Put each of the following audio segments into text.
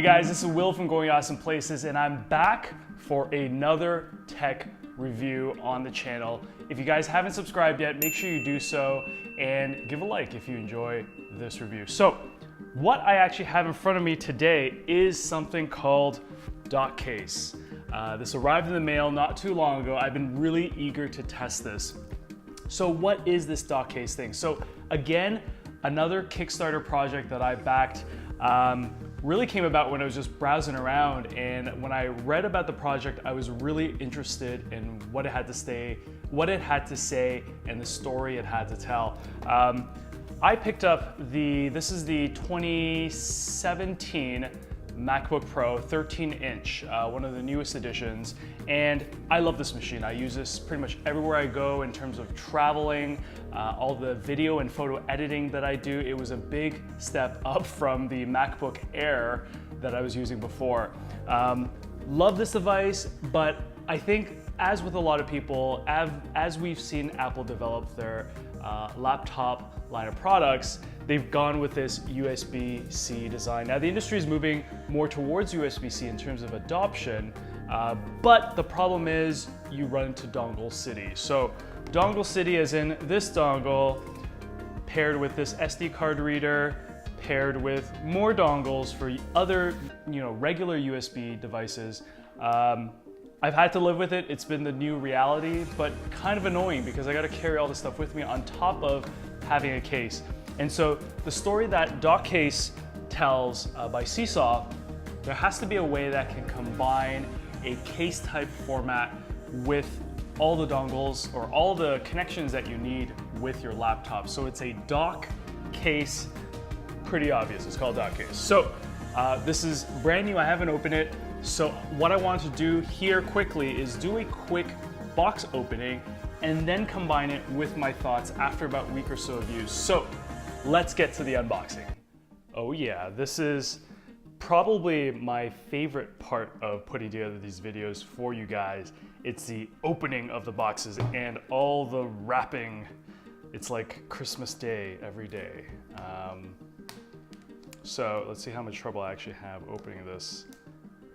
Hey guys, this is Will from Going Awesome Places, and I'm back for another tech review on the channel. If you guys haven't subscribed yet, make sure you do so and give a like if you enjoy this review. So, what I actually have in front of me today is something called DockCase. This arrived in the mail not too long ago. I've been really eager to test this. So what is this DockCase thing? So again, another Kickstarter project that I backed really came about when I was just browsing around, and when I read about the project, I was really interested in what it had to say, and the story it had to tell. I picked up this is the 2017 MacBook Pro 13-inch, one of the newest editions, and I love this machine. I use this pretty much everywhere I go in terms of traveling, all the video and photo editing that I do. It was a big step up from the MacBook Air that I was using before. Love this device, but I think, as with a lot of people, as we've seen Apple develop their laptop line of products, they've gone with this USB-C design. Now the industry is moving more towards USB-C in terms of adoption, but the problem is you run into dongle city. So dongle city as in this dongle paired with this SD card reader, paired with more dongles for other, regular USB devices. I've had to live with it. It's been the new reality, but kind of annoying because I got to carry all this stuff with me on top of having a case. And so the story that DockCase tells by Seesaw, there has to be a way that can combine a case type format with all the dongles or all the connections that you need with your laptop. So it's a dock case, pretty obvious. It's called DockCase. So this is brand new. I haven't opened it. So what I want to do here quickly is do a quick box opening and then combine it with my thoughts after about a week or so of use. So let's get to the unboxing. Oh yeah, this is probably my favorite part of putting together these videos for you guys. It's the opening of the boxes and all the wrapping. It's like Christmas Day every day. So let's see how much trouble I actually have opening this.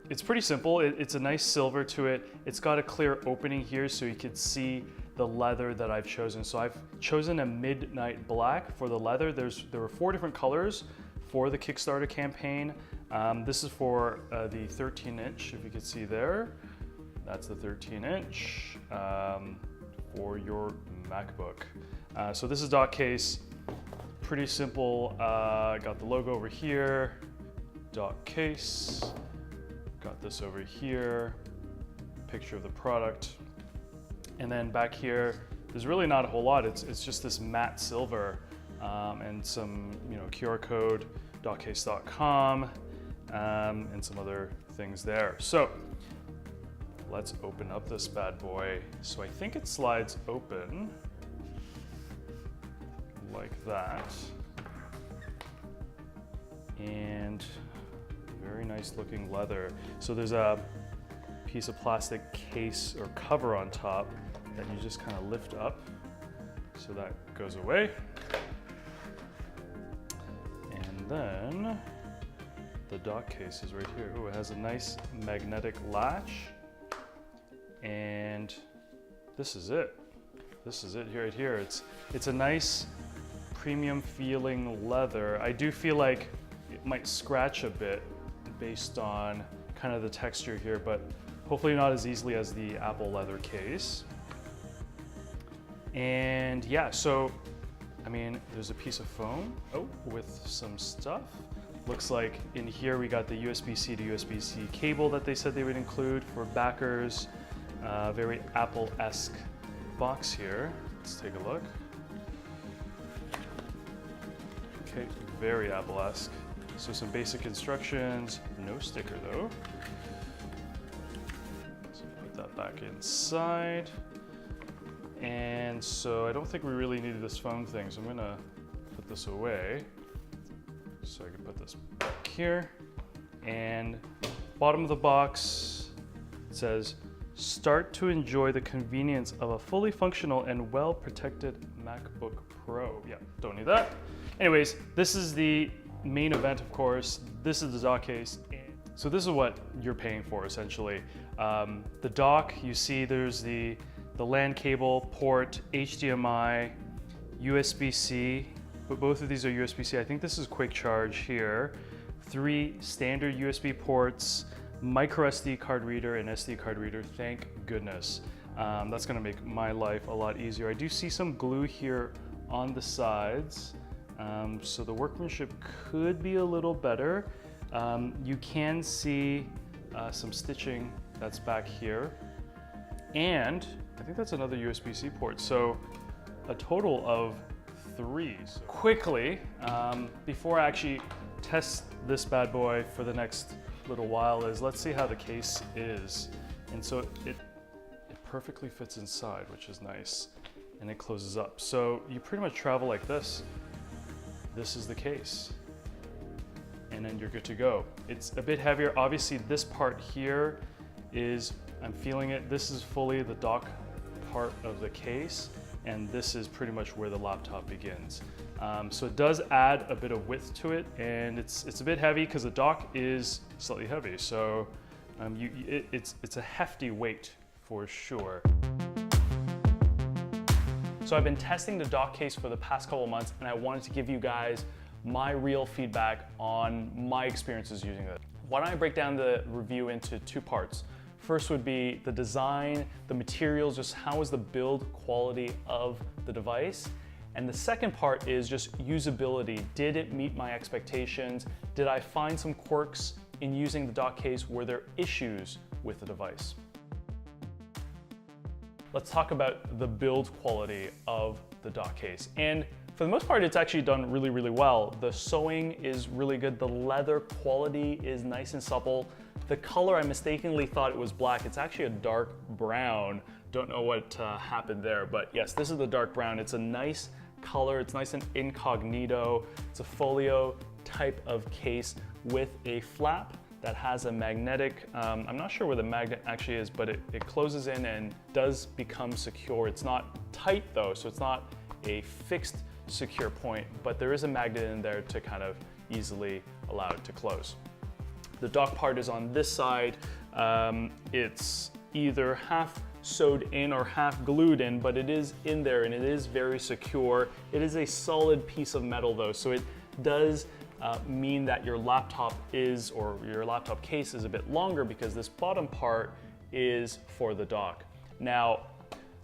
It's pretty simple. It's a nice silver to it. It's got a clear opening here so you can see the leather that I've chosen. So I've chosen a midnight black for the leather. There were 4 different colors for the Kickstarter campaign. This is for the 13-inch, if you can see there. That's the 13-inch for your MacBook. So this is DockCase. Pretty simple. Got the logo over here. DockCase. Got this over here, picture of the product. And then back here, there's really not a whole lot. It's just this matte silver and some QR code, DockCase.com, and some other things there. So let's open up this bad boy. So I think it slides open like that. And very nice looking leather. So there's a piece of plastic case or cover on top that you just kind of lift up. So that goes away. And then the DockCase is right here. Oh, it has a nice magnetic latch. And this is it. This is it right here. It's a nice premium feeling leather. I do feel like it might scratch a bit based on kind of the texture here, but hopefully not as easily as the Apple leather case. And yeah, so I mean, there's a piece of foam with some stuff. Looks like in here we got the USB-C to USB-C cable that they said they would include for backers. Very Apple-esque box here. Let's take a look. Okay, very Apple-esque. So some basic instructions, no sticker though. So put that back inside. And so I don't think we really needed this foam thing, so I'm gonna put this away. So I can put this back here. And bottom of the box, it says, start to enjoy the convenience of a fully functional and well-protected MacBook Pro. Yeah, don't need that. Anyways, this is the main event, of course. This is the DockCase. So this is what you're paying for essentially. The dock, you see there's the LAN cable, port, HDMI, USB-C, but both of these are USB-C. I think this is quick charge here. 3 standard USB ports, micro SD card reader and SD card reader, thank goodness. That's gonna make my life a lot easier. I do see some glue here on the sides, so the workmanship could be a little better. You can see some stitching that's back here, and I think that's another USB-C port, so a total of 3. So quickly, before I actually test this bad boy for the next little while, let's see how the case is. And so it perfectly fits inside, which is nice, and it closes up. So you pretty much travel like this. This is the case, and then you're good to go. It's a bit heavier. Obviously this part here is, I'm feeling it, this is fully the dock part of the case, and this is pretty much where the laptop begins. So it does add a bit of width to it, and it's a bit heavy because the dock is slightly heavy. So it's a hefty weight for sure. So I've been testing the DockCase for the past couple of months, and I wanted to give you guys my real feedback on my experiences using it. Why don't I break down the review into 2 parts. First would be the design, the materials, just how is the build quality of the device. And the second part is just usability. Did it meet my expectations? Did I find some quirks in using the DockCase? Were there issues with the device? Let's talk about the build quality of the DockCase. And for the most part, it's actually done really, really well. The sewing is really good. The leather quality is nice and supple. The color, I mistakenly thought it was black. It's actually a dark brown. Don't know what happened there, but yes, this is the dark brown. It's a nice color. It's nice and incognito. It's a folio type of case with a flap that has a magnetic, I'm not sure where the magnet actually is, but it closes in and does become secure. It's not tight though, so it's not a fixed secure point, but there is a magnet in there to kind of easily allow it to close. The dock part is on this side. It's either half sewed in or half glued in, but it is in there and it is very secure. It is a solid piece of metal though, so it does mean that your laptop is, or your laptop case is a bit longer because this bottom part is for the dock. Now,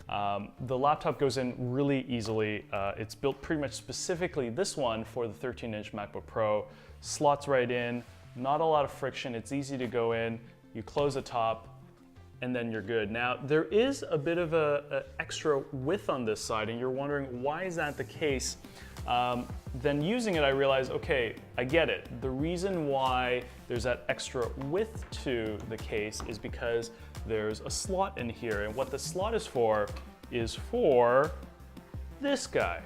the laptop goes in really easily. It's built pretty much specifically, this one, for the 13-inch MacBook Pro. Slots right in, not a lot of friction. It's easy to go in. You close the top, and then you're good. Now, there is a bit of a extra width on this side, and you're wondering, why is that the case? Then using it, I realized, okay, I get it. The reason why there's that extra width to the case is because there's a slot in here, and what the slot is for this guy.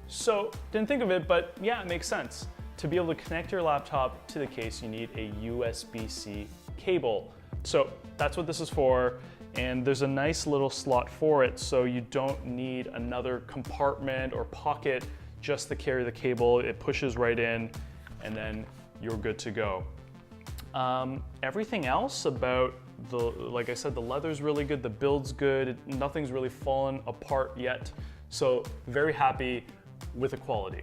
So, didn't think of it, but yeah, it makes sense. To be able to connect your laptop to the case, you need a USB-C cable. So that's what this is for, and there's a nice little slot for it, so you don't need another compartment or pocket just to carry the cable. It pushes right in, and then you're good to go. Everything else about like I said, the leather's really good, the build's good, nothing's really fallen apart yet, so very happy with the quality.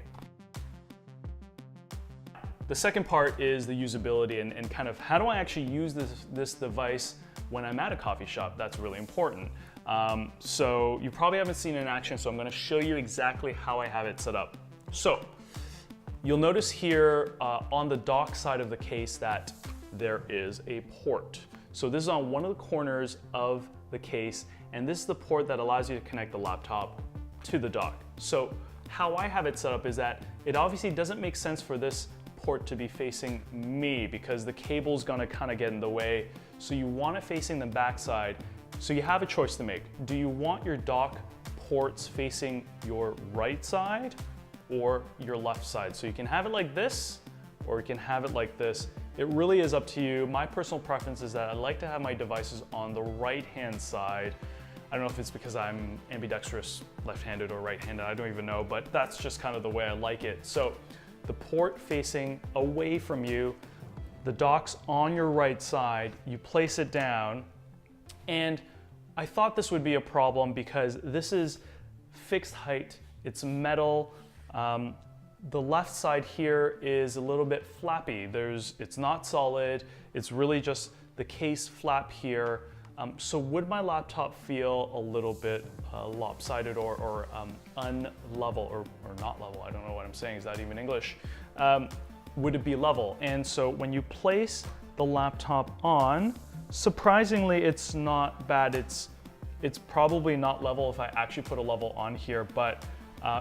The second part is the usability and kind of how do I actually use this device when I'm at a coffee shop. That's really important. So you probably haven't seen it in action, so I'm gonna show you exactly how I have it set up. So you'll notice here on the dock side of the case that there is a port. So this is on one of the corners of the case, and this is the port that allows you to connect the laptop to the dock. So how I have it set up is that it obviously doesn't make sense for this port to be facing me because the cable's gonna kind of get in the way. So you want it facing the backside. So you have a choice to make. Do you want your dock ports facing your right side or your left side? So you can have it like this, or you can have it like this. It really is up to you. My personal preference is that I like to have my devices on the right-hand side. I don't know if it's because I'm ambidextrous, left-handed or right-handed, I don't even know, but that's just kind of the way I like it. So the port facing away from you, the dock's on your right side, you place it down, and I thought this would be a problem because this is fixed height, it's metal. The left side here is a little bit flappy. It's not solid, it's really just the case flap here. So would my laptop feel a little bit lopsided or unlevel or not level? I don't know what I'm saying, is that even English? Would it be level? And so when you place the laptop on, surprisingly, it's not bad. It's probably not level if I actually put a level on here, but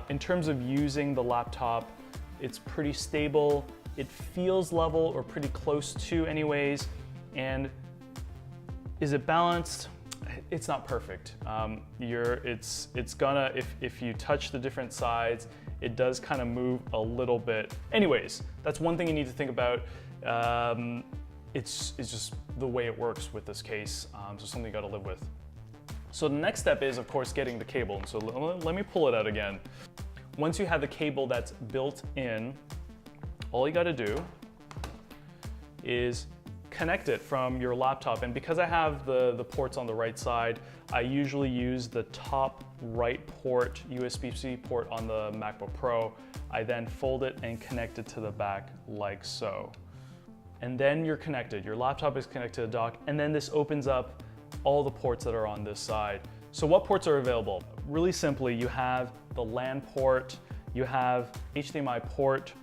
in terms of using the laptop, it's pretty stable. It feels level or pretty close to anyways. And is it balanced? It's not perfect. It's gonna, if you touch the different sides, it does kind of move a little bit. Anyways, that's one thing you need to think about. It's just the way it works with this case, so something you gotta live with. So the next step is, of course, getting the cable. So let me pull it out again. Once you have the cable that's built in, all you gotta do is connect it from your laptop. And because I have the ports on the right side, I usually use the top right port, USB-C port on the MacBook Pro. I then fold it and connect it to the back like so. And then you're connected. Your laptop is connected to the dock, and then this opens up all the ports that are on this side. So what ports are available? Really simply, you have the LAN port, you have HDMI port,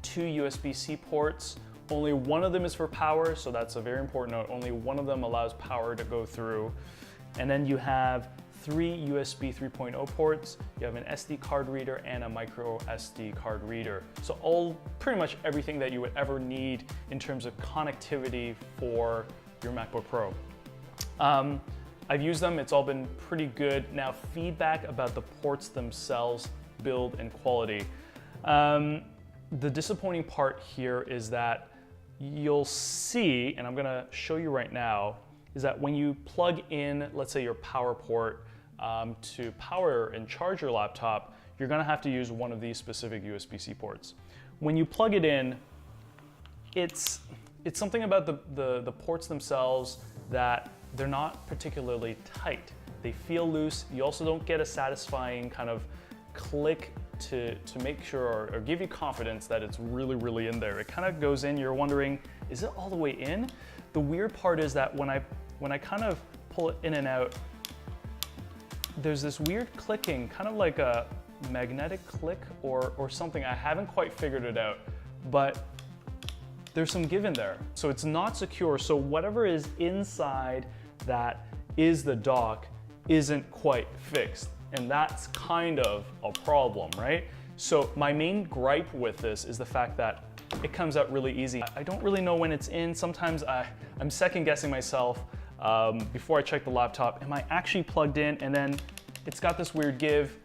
2 USB-C ports. Only one of them is for power, so that's a very important note. Only one of them allows power to go through. And then you have 3 USB 3.0 ports, you have an SD card reader and a micro SD card reader. So pretty much everything that you would ever need in terms of connectivity for your MacBook Pro. I've used them, it's all been pretty good. Now, feedback about the ports themselves, build and quality. The disappointing part here is that you'll see, and I'm gonna show you right now, is that when you plug in, let's say your power port to power and charge your laptop, you're gonna have to use one of these specific USB-C ports. When you plug it in, it's something about the ports themselves that they're not particularly tight. They feel loose. You also don't get a satisfying kind of click to make sure or give you confidence that it's really, really in there. It kind of goes in, you're wondering, is it all the way in? The weird part is that when I kind of pull it in and out, there's this weird clicking, kind of like a magnetic click or something. I haven't quite figured it out, but there's some give in there. So it's not secure. So whatever is inside that is the dock isn't quite fixed. And that's kind of a problem, right? So my main gripe with this is the fact that it comes out really easy. I don't really know when it's in. Sometimes I'm second guessing myself before I check the laptop. Am I actually plugged in? And then it's got this weird give.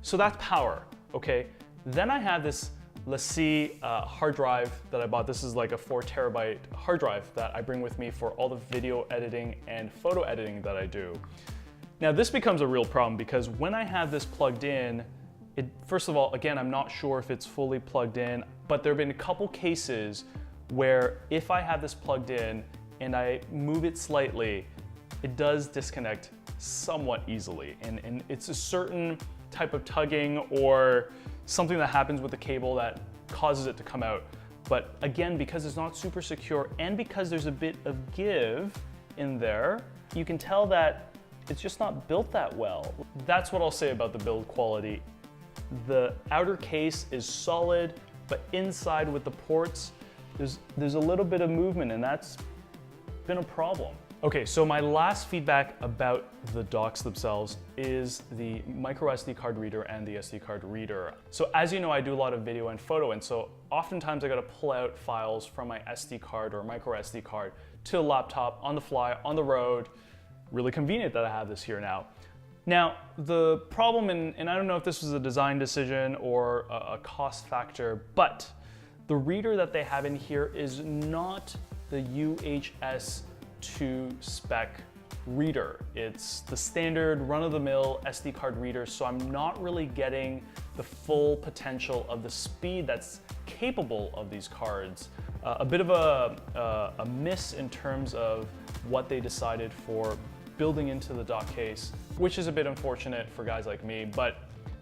So that's power, okay? Then I have this LaCie hard drive that I bought. This is like a 4 terabyte hard drive that I bring with me for all the video editing and photo editing that I do. Now this becomes a real problem because when I have this plugged in, first of all, again, I'm not sure if it's fully plugged in, but there have been a couple cases where if I have this plugged in and I move it slightly, it does disconnect somewhat easily. And it's a certain type of tugging or something that happens with the cable that causes it to come out. But again, because it's not super secure and because there's a bit of give in there, you can tell that it's just not built that well. That's what I'll say about the build quality. The outer case is solid, but inside with the ports, there's a little bit of movement, and that's been a problem. Okay, so my last feedback about the docks themselves is the micro SD card reader and the SD card reader. So as you know, I do a lot of video and photo, and so oftentimes I gotta pull out files from my SD card or micro SD card to the laptop on the fly, on the road. Really convenient that I have this here now. Now, the problem, and I don't know if this was a design decision or a cost factor, but the reader that they have in here is not the UHS-2 spec reader. It's the standard run-of-the-mill SD card reader, so I'm not really getting the full potential of the speed that's capable of these cards. a bit of a miss in terms of what they decided for building into the dock case, which is a bit unfortunate for guys like me. But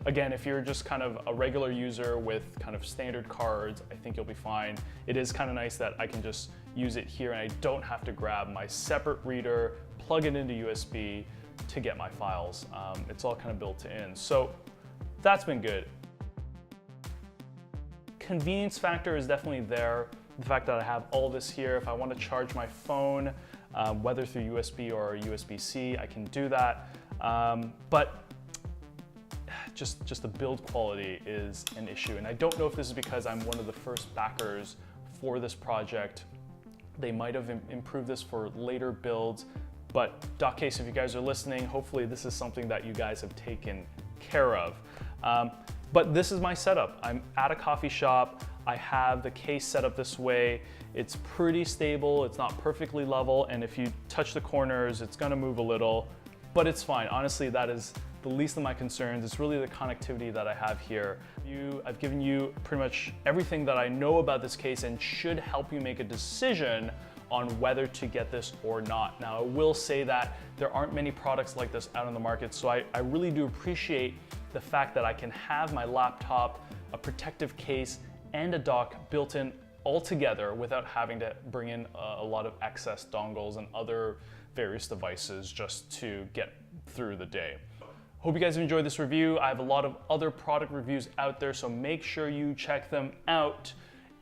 again, if you're just kind of a regular user with kind of standard cards, I think you'll be fine. It is kind of nice that I can just use it here and I don't have to grab my separate reader, plug it into USB to get my files. It's all kind of built in. So that's been good. Convenience factor is definitely there. The fact that I have all this here, if I want to charge my phone, whether through USB or USB-C, I can do that. But just the build quality is an issue. And I don't know if this is because I'm one of the first backers for this project. They might have improved this for later builds, but DockCase, if you guys are listening, hopefully this is something that you guys have taken care of. But this is my setup. I'm at a coffee shop. I have the case set up this way. It's pretty stable. It's not perfectly level. And if you touch the corners, it's gonna move a little, but it's fine. Honestly, that is the least of my concerns. It's really the connectivity that I have here. I've given you pretty much everything that I know about this case and should help you make a decision on whether to get this or not. Now, I will say that there aren't many products like this out on the market, so I really do appreciate the fact that I can have my laptop, a protective case, and a dock built in all together without having to bring in a lot of excess dongles and other various devices just to get through the day. Hope you guys have enjoyed this review. I have a lot of other product reviews out there, so make sure you check them out.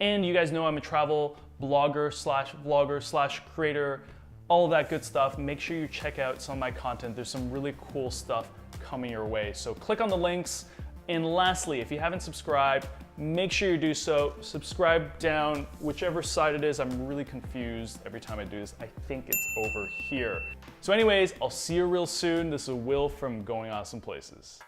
And you guys know I'm a travel blogger slash vlogger slash creator, all of that good stuff. Make sure you check out some of my content. There's some really cool stuff coming your way. So click on the links. And lastly, if you haven't subscribed, make sure you do so. Subscribe down whichever side it is. I'm really confused every time I do this. I think it's over here. So anyways, I'll see you real soon. This is Will from Going Awesome Places.